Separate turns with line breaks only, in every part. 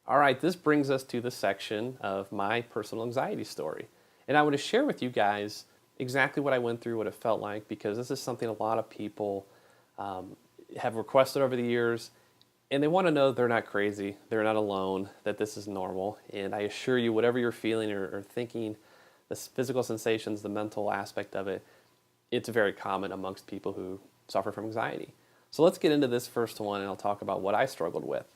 All right, this brings us to the section of my personal anxiety story. And I want to share with you guys exactly what I went through, what it felt like, because this is something a lot of people um, have requested over the years, and they want to know they're not crazy, they're not alone, that this is normal. And I assure you, whatever you're feeling or thinking, the physical sensations, the mental aspect of it, it's very common amongst people who suffer from anxiety. So let's get into this first one, and I'll talk about what I struggled with.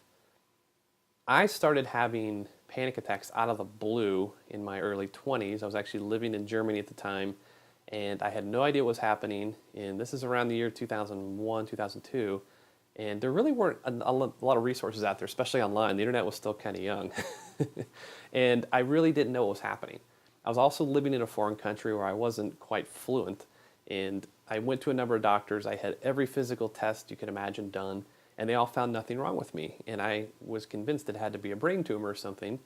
I started having panic attacks out of the blue in my early 20s. I was actually living in Germany at the time, and I had no idea what was happening. And this is around the year 2001, 2002. And there really weren't a lot of resources out there, especially online. The internet was still kind of young. And I really didn't know what was happening. I was also living in a foreign country where I wasn't quite fluent. And I went to a number of doctors. I had every physical test you could imagine done, and they all found nothing wrong with me. And I was convinced it had to be a brain tumor or something,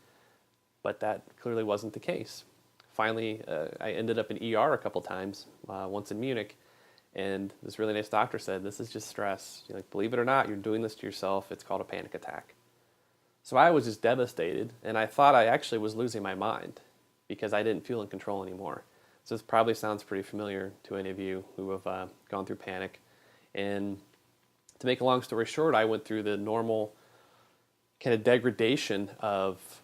but that clearly wasn't the case. Finally, I ended up in ER a couple times, once in Munich, and this really nice doctor said, "This is just stress. Like, believe it or not, you're doing this to yourself. It's called a panic attack." So I was just devastated, and I thought I actually was losing my mind because I didn't feel in control anymore. So this probably sounds pretty familiar to any of you who have gone through panic. And to make a long story short, I went through the normal kind of degradation of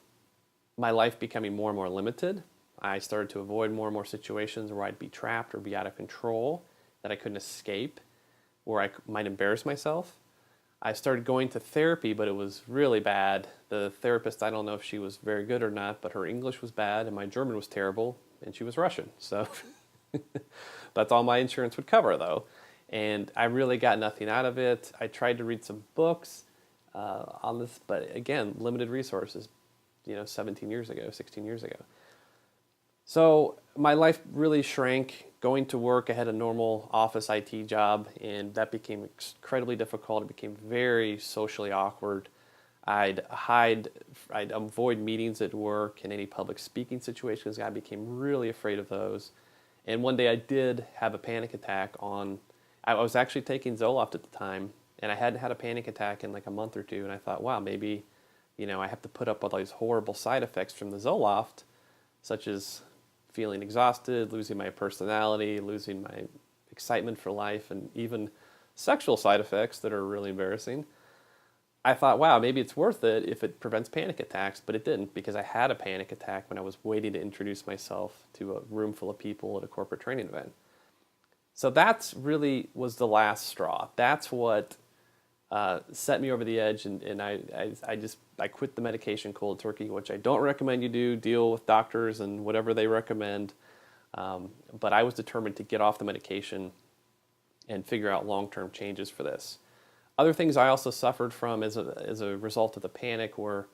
my life becoming more and more limited. I started to avoid more and more situations where I'd be trapped or be out of control, that I couldn't escape, where I might embarrass myself. I started going to therapy, but it was really bad. The therapist, I don't know if she was very good or not, but her English was bad and my German was terrible, and she was Russian. So that's all my insurance would cover, though. And I really got nothing out of it. I tried to read some books on this, but again, limited resources, 17 years ago, 16 years ago. So my life really shrank. Going to work, I had a normal office IT job, and that became incredibly difficult. It became very socially awkward. I'd avoid meetings at work and any public speaking situations. I became really afraid of those. And one day I did have a panic attack I was actually taking Zoloft at the time, and I hadn't had a panic attack in like a month or two, and I thought, wow, maybe, I have to put up with all these horrible side effects from the Zoloft, such as feeling exhausted, losing my personality, losing my excitement for life, and even sexual side effects that are really embarrassing. I thought, wow, maybe it's worth it if it prevents panic attacks, but it didn't, because I had a panic attack when I was waiting to introduce myself to a room full of people at a corporate training event. So that's really was the last straw. That's what set me over the edge, and I quit the medication cold turkey, which I don't recommend you do. Deal with doctors and whatever they recommend. But I was determined to get off the medication and figure out long-term changes for this. Other things I also suffered from as a result of the panic were,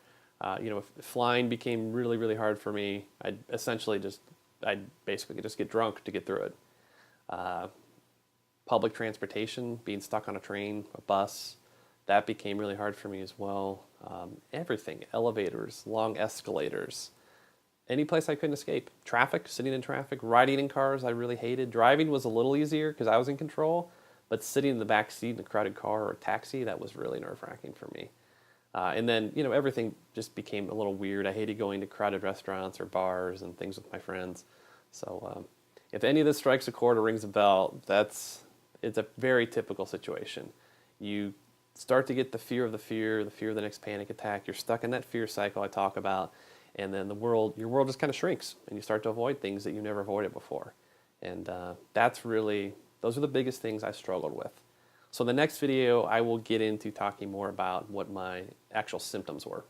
flying became really, really hard for me. I'd basically just get drunk to get through it. Public transportation, being stuck on a train, a bus, that became really hard for me as well. Everything, elevators, long escalators, any place I couldn't escape. Traffic, sitting in traffic, riding in cars I really hated. Driving was a little easier because I was in control, but sitting in the back seat in a crowded car or a taxi, that was really nerve-wracking for me. And then, everything just became a little weird. I hated going to crowded restaurants or bars and things with my friends. So if any of this strikes a chord or rings a bell, it's a very typical situation. You start to get the fear of the next panic attack. You're stuck in that fear cycle I talk about, and then your world just kind of shrinks, and you start to avoid things that you never avoided before. And those are the biggest things I struggled with. So in the next video, I will get into talking more about what my actual symptoms were.